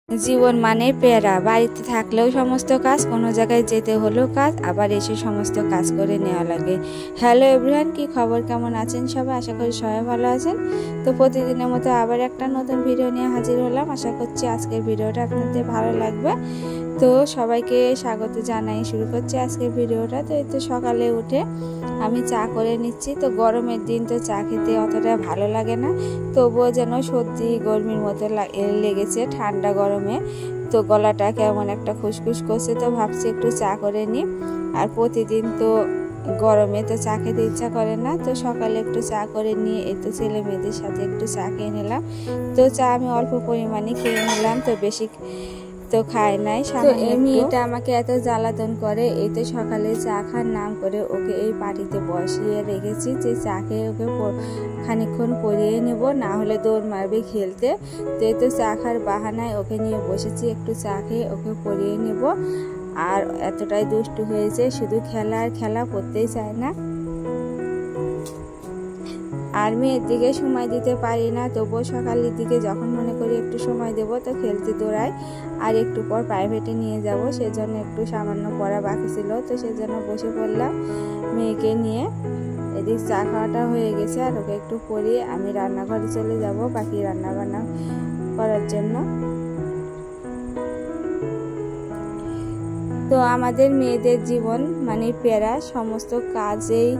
জীবন মানে প্যারা। বাড়িতে থাকলেও সমস্ত কাজ, কোনো জায়গায় যেতে হলেও কাজ, আবার এসে সমস্ত কাজ করে নেওয়া লাগে। হ্যালো এভরিওয়ান, কি খবর, কেমন আছেন সবাই? আশা করি সবাই ভালো আছেন। তো প্রতিদিনের মতো আবার একটা নতুন ভিডিও নিয়ে হাজির হলাম। আশা করছি আজকের ভিডিওটা আপনাদের ভালো লাগবে। তো সবাইকে স্বাগত জানাই, শুরু করছি আজকের ভিডিওটা। তো এই তো সকালে উঠে আমি চা করে নিচ্ছি। তো গরমের দিন তো চা খেতে অতটা ভালো লাগে না, তবুও যেন সর্দি গরমির মতো লেগেছে ঠান্ডা গরমে। তো গলাটা কেমন একটা খুসখুস করছে, তো ভাবছি একটু চা করে নিই। আর প্রতিদিন তো গরমে তো চা খেতে ইচ্ছা করে না, তো সকালে একটু চা করে নিয়ে এই তো ছেলে মেয়েদের সাথে একটু চা খেয়ে নিলাম। তো চা আমি অল্প পরিমাণে খেয়ে নিলাম, তো বেশি তো খায় নাই। তো এই মেয়েটা আমাকে এত জ্বালাতন করে, এই তো সকালে চা খাওয়ার নাম করে ওকে এই পাটিতে বসিয়ে রেখেছি যে চা খেয়ে ওকে খানিকক্ষণ পরিয়ে নেব, না হলে দৌড় মারবে খেলতে। তো এই তো চা খাওয়ার বাহানায় ওকে নিয়ে বসেছি, একটু চা খেয়ে ওকে পরিয়ে নেব। আর এতটাই দুষ্টু হয়েছে, শুধু খেলা আর খেলা, পড়তেই চায় না। আর মেয়ের দিকে সময় দিতে পারি না, তবুও সকালের দিকে যখন মনে করি একটু সময় দেব তো খেলতে দৌড়াই। আর একটু পর প্রাইভেটে নিয়ে যাব, সেজন্য একটু সামান্য পড়া বাকি ছিল, তো সেজন্য বসে পড়লাম মেয়েকে নিয়ে। এদিক চা খাওয়াটা হয়ে গেছে, আর ওকে একটু পরিয়ে আমি রান্নাঘরে চলে যাব বাকি রান্না বান্না করার জন্য। তো আমাদের মেয়েদের জীবন মানে প্যারা, সমস্ত কাজেই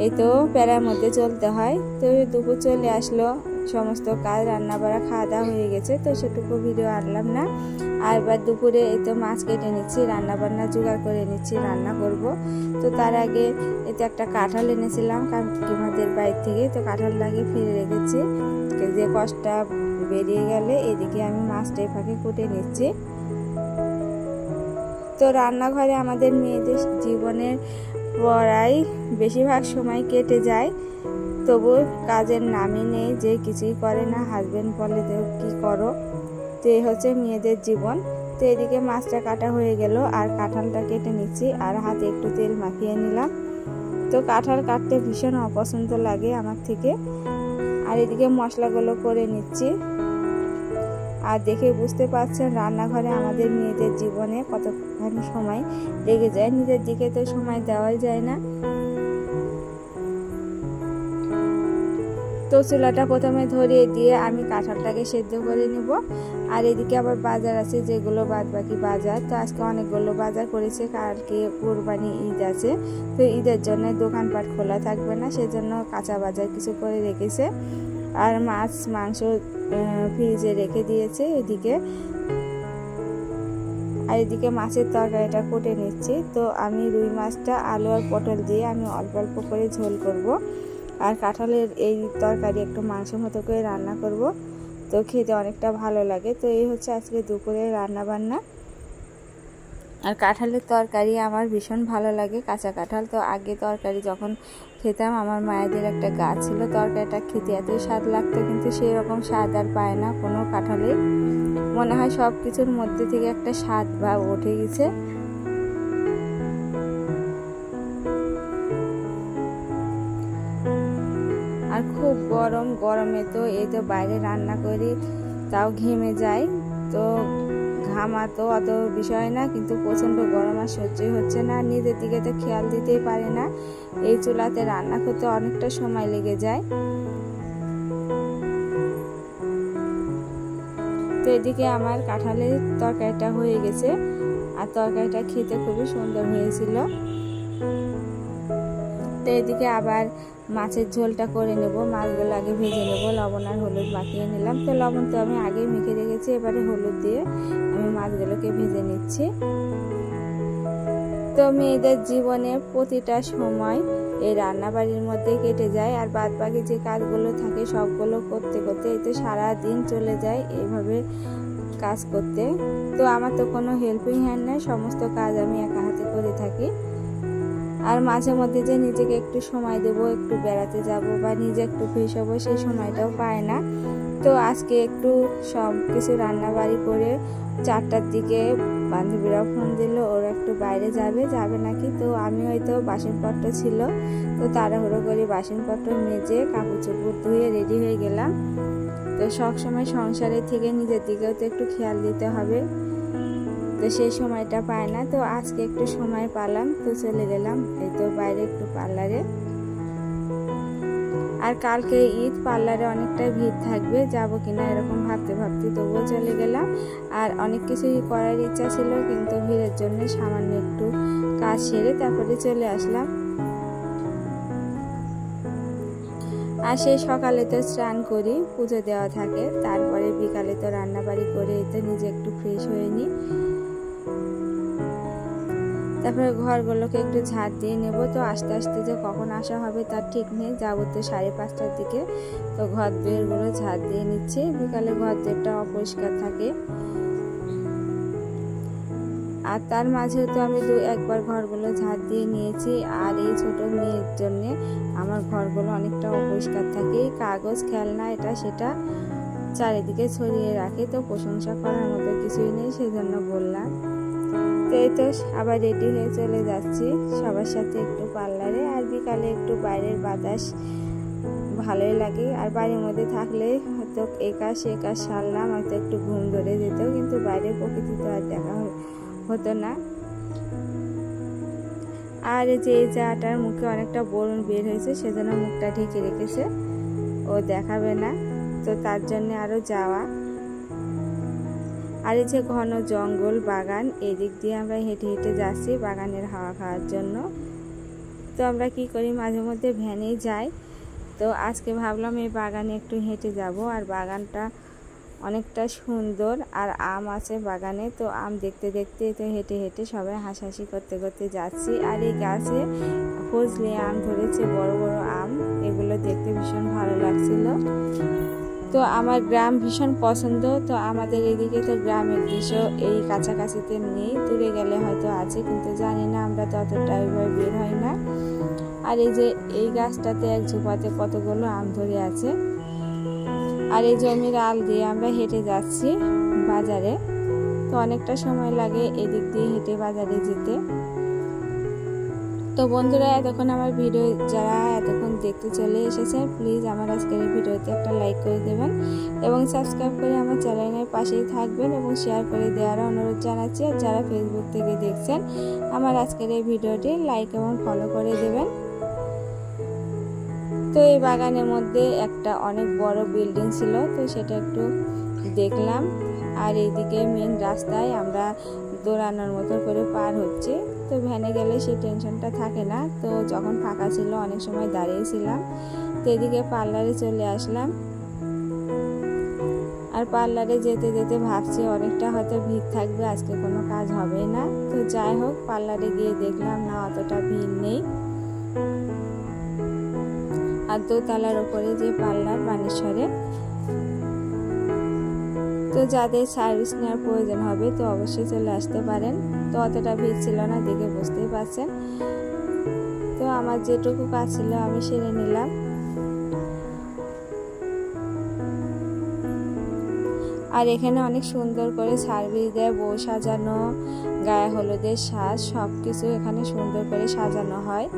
এই তো প্যারার মধ্যে চলতে হয়। তো দুপুর চলে আসলো, সমস্ত কাজ রান্না বাড়া খাওয়া দাওয়া হয়ে গেছে, তো সেটুকু ভিডিও আনলাম না। আর এবার দুপুরে এই তো মাছ কেটে নিচ্ছি, রান্না বান্না জোগাড় করে নিচ্ছি, রান্না করব। তো তার আগে এতে একটা কাঁঠাল এনেছিলাম কাকিমাদের বাড়ি থেকে, তো কাঁঠাল লাগিয়ে ফিরে রেখেছি, যে কষ্টটা বেরিয়ে গেলে এদিকে আমি মাছটা ফাঁকে কুটে নিচ্ছি। তো রান্নাঘরে আমাদের মেয়েদের জীবনের পড়াই বেশিরভাগ সময় কেটে যায়, তবু কাজের নামই নেই, যে কিছুই করে না। হাজবেন্ড বলে তো কি করো, তো এই হচ্ছে মেয়েদের জীবন। তো এদিকে মাছটা কাটা হয়ে গেল, আর কাঁঠালটা কেটে নিচ্ছি, আর হাতে একটু তেল মাখিয়ে নিলাম। তো কাঁঠাল কাটতে ভীষণ অপছন্দ লাগে আমার থেকে। আর এদিকে মশলাগুলো করে নিচ্ছি। আর দেখে বুঝতে পারছেন রান্নাঘরে আমাদের মেয়েদের জীবনে কতখানি সময় লেগে যায়, নিজের দিকে তো সময় দেওয়াই যায় না। তো চুলাটা প্রথমে ধরিয়ে দিয়ে আমি কাঁঠালটাকে সেদ্ধ করে নিব। আর এদিকে আবার বাজার আছে, যেগুলো বাদ বাকি বাজার। তো আজকে অনেকগুলো বাজার করেছে, কালকে কোরবানি ঈদ আছে, তো ঈদের জন্য দোকানপাট খোলা থাকবে না, সেজন্য কাঁচা বাজার কিছু করে রেখেছে। আর মাছ মাংস ফ্রিজে রেখে দিয়েছে এদিকে। আর এদিকে মাছের তরকারিটা কুটে নিচ্ছি। তো আমি রুই মাছটা আলু আর পটল দিয়ে আমি অল্প অল্প করে ঝোল করব, আর কাঁঠালের এই তরকারি একটু মাংস মতো করে রান্না করব, তো খেতে অনেকটা ভালো লাগে। তো এই হচ্ছে আজকে দুপুরে রান্না বান্না। আর কাঁঠালের তরকারি আমার ভীষণ ভালো লাগে, কাঁচা কাঁঠাল। তো আগে তরকারি যখন খেতাম, আমার মায়েদের একটা গাছ ছিল, তরকারিটা খেতে এতই স্বাদ লাগতো, কিন্তু সেই রকম স্বাদ আর পায় না কোনো কাঁঠালে। মনে হয় সব কিছুর মধ্যে থেকে একটা স্বাদ ভাব উঠে গেছে। আর খুব গরমে তো এই তো বাইরে রান্না করি, তাও ঘেমে যায়। তো ঘামা তো অত বিষয় না, কিন্তু প্রচণ্ড গরম আর সহ্যই হচ্ছে না। নিজের দিকে তো খেয়াল দিতেই পারি না, এই চুলাতে রান্না করতে অনেকটা সময় লেগে যায়। তো এদিকে আমার কাঁঠালের তরকারিটা হয়ে গেছে, আর তরকারিটা খেতে খুবই সুন্দর হয়েছিল। তো এদিকে আবার মাছের ঝোলটা করে নেব, মাছগুলো আগে ভেজে নেব, লবণ আর হলুদ মাখিয়ে নিলাম। তো লবণ তো আমি আগেই মেখে রেখেছি, এবারে হলুদ দিয়ে আমি মাছগুলোকে ভেজে নিচ্ছি। তো মেয়েদের জীবনে প্রতিটা সময় এই রান্নাবাড়ির মধ্যে কেটে যায়, আর বাদ বাকি যে কাজগুলো থাকে সবগুলো করতে করতে এই তো সারাদিন চলে যায় এইভাবে কাজ করতে। তো আমার তো কোনো হেল্পিং হ্যান্ড নেই, সমস্ত কাজ আমি একা হাতে করে থাকি। আর মাঝে মধ্যে যে নিজেকে একটু সময় দেবো, একটু বেড়াতে যাব বা নিজে একটু ফ্রেশ হবো, সেই সময়টাও পায় না। তো আজকে একটু সব কিছু রান্নাবাড়ি করে 4টার দিকে বান্ধবীরাও ফোন দিল, ওরা একটু বাইরে যাবে নাকি। তো আমি হয়তো বাসনপত্র ছিল, তো তাড়াহুড়ো করে বাসনপত্র মেজে কাপড় চোপড় ধুয়ে রেডি হয়ে গেলাম। তো সবসময় সংসারে থেকে নিজের দিকেও তো একটু খেয়াল দিতে হবে, তো সেই সময়টা পায় না। তো আজকে একটু সময় পেলাম, তো চলে গেলাম এই তো বাইরে একটু পার্লারে। আর কালকে ঈদ, পার্লারে অনেকটাই ভিড় থাকবে, যাব কিনা এরকম ভাবতে ভাবতে তবুও চলে গেলাম। আর অনেক কিছুই করার ইচ্ছা ছিল, কিন্তু ভিড়ের জন্য সামান্য একটু কাজ সেরে তারপরে চলে আসলাম। আর সেই সকালে তো স্নান করি, পুজো দেওয়া থাকে, তারপরে বিকালে তো রান্নাবাড়ি করে তো নিজে একটু ফ্রেশ হয়ে নিই। তারপরে ঘরগুলোকে একটু ঝাড় দিয়ে নেব। তো আস্তে আস্তে যে কখন আসা হবে তার ঠিক নেই, যাবো তো 5:30টার দিকে। তো ঘর দুয়ারগুলো ঝাড় দিয়ে নিচ্ছি, বিকালে ঘর দুয়ারটা অপরিষ্কার থাকে। আর তার মাঝেও তো আমি একবার ঘরগুলো ঝাড় দিয়ে নিয়েছি। আর এই ছোট মেয়ের জন্য আমার ঘরগুলো অনেকটা অপরিষ্কার থাকে, কাগজ খেলনা এটা সেটা চারিদিকে ছড়িয়ে রাখে। তো প্রশংসা করার মতো কিছুই নেই, সেজন্য বললাম। তো এই তো আবার রেডি হয়ে চলে যাচ্ছি সবার সাথে একটু পার্লারে। আর বিকালে একটু বাইরের বাতাস ভালোই লাগে। আর বাড়ির মধ্যে থাকলে হয়তো এই কাজ সে কাজ সারলাম, হয়তো একটু ঘুম ধরে যেত, কিন্তু বাইরের প্রকৃতি তো আর দেখা হতো না। আর এই যে জাটার মুখে অনেকটা ব্রণ বের হয়েছে, সেজন্য মুখটা ঢেকে রেখেছে, ও দেখাবে না, তো তার জন্য আরো যাওয়া। আর এই যে ঘন জঙ্গল, বাগান, এদিক দিয়ে আমরা হেঁটে হেঁটে যাচ্ছি বাগানের হাওয়া খাওয়ার জন্য। তো আমরা কি করি, মাঝে মধ্যে ভ্যানেই যাই। তো আজকে ভাবলাম এই বাগানে একটু হেঁটে যাব। আর বাগানটা অনেকটা সুন্দর, আর আম আছে বাগানে। তো আম দেখতে দেখতে তো হেঁটে হেঁটে সবাই হাসাহাসি করতে করতে যাচ্ছি। আর এই গাছে ফজলি আম ধরেছে, বড় বড় আম, এগুলো দেখতে ভীষণ ভালো লাগছিল। তো আমার গ্রাম ভীষণ পছন্দ। তো আমাদের এদিকে তো গ্রামের দৃশ্য এই কাছাকাছিতে নেই, দূরে গেলে হয়তো আছে, কিন্তু জানি না, আমরা তো অতটা ওইভাবে বের হয় না। আর এই যে এই গাছটাতে এক ঝোপাতে কতগুলো আম ধরে আছে। আর এই জমির আল দিয়ে আমরা হেঁটে যাচ্ছি বাজারে। তো অনেকটা সময় লাগে এদিক দিয়ে হেঁটে বাজারে যেতে। তো বন্ধুরা, এতক্ষণ আমার ভিডিও যারা এতক্ষণ দেখতে চলে এসেছেন, প্লিজ আমার আজকের এই ভিডিওতে একটা লাইক করে দেবেন এবং সাবস্ক্রাইব করে আমার চ্যানেলের পাশেই থাকবেন এবং শেয়ার করে দেওয়ার অনুরোধ জানাচ্ছি। আর যারা ফেসবুক থেকে দেখছেন, আমার আজকের এই ভিডিওটি লাইক এবং ফলো করে দেবেন। তো এই বাগানের মধ্যে একটা অনেক বড় বিল্ডিং ছিল, তো সেটা একটু দেখলাম। আর এইদিকে মেন রাস্তায় আমরা দৌড়ানোর মতো করে পার হচ্ছে। তো ভ্যানে গেলে সেই টেনশনটা থাকে না। তো যখন ফাঁকা ছিল অনেক সময় দাঁড়িয়েছিলাম। তো এদিকে পার্লারে চলে আসলাম। আর পার্লারে যেতে যেতে ভাবছি অনেকটা হয়তো ভিড় থাকবে, আজকে কোনো কাজ হবে না। তো যাই হোক, পার্লারে গিয়ে দেখলাম না, অতটা ভিড় নেই। আর দোতলার উপরে যে পার্লার বানেশ্বরে, তো যাদের সার্ভিস নেওয়ার প্রয়োজন হবে তো অবশ্যই চলে আসতে পারেন। তো অতটা ভিড় ছিল না, দেখে বুঝতেই পারছেন। তো আমার যেটুকু কাজ ছিল আমি সেরে নিলাম। আর এখানে অনেক সুন্দর করে সার্ভিস দেয়, বউ সাজানো, গায়ে হলুদের সাজ, সবকিছু এখানে সুন্দর করে সাজানো হয়।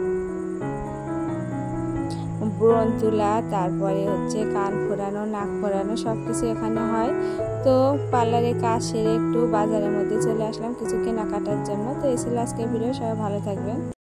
ব্রণ তোলা, তারপরে হচ্ছে কান ফোড়ানো, নাক ফোড়ানো, সবকিছু এখানে হয়। তো পার্লারে কাজ সেরে একটু বাজারের মধ্যে চলে আসলাম কিছু কেনাকাটার জন্য। তো এই ছিল আজকের ভিডিও, সবাই ভালো থাকবেন।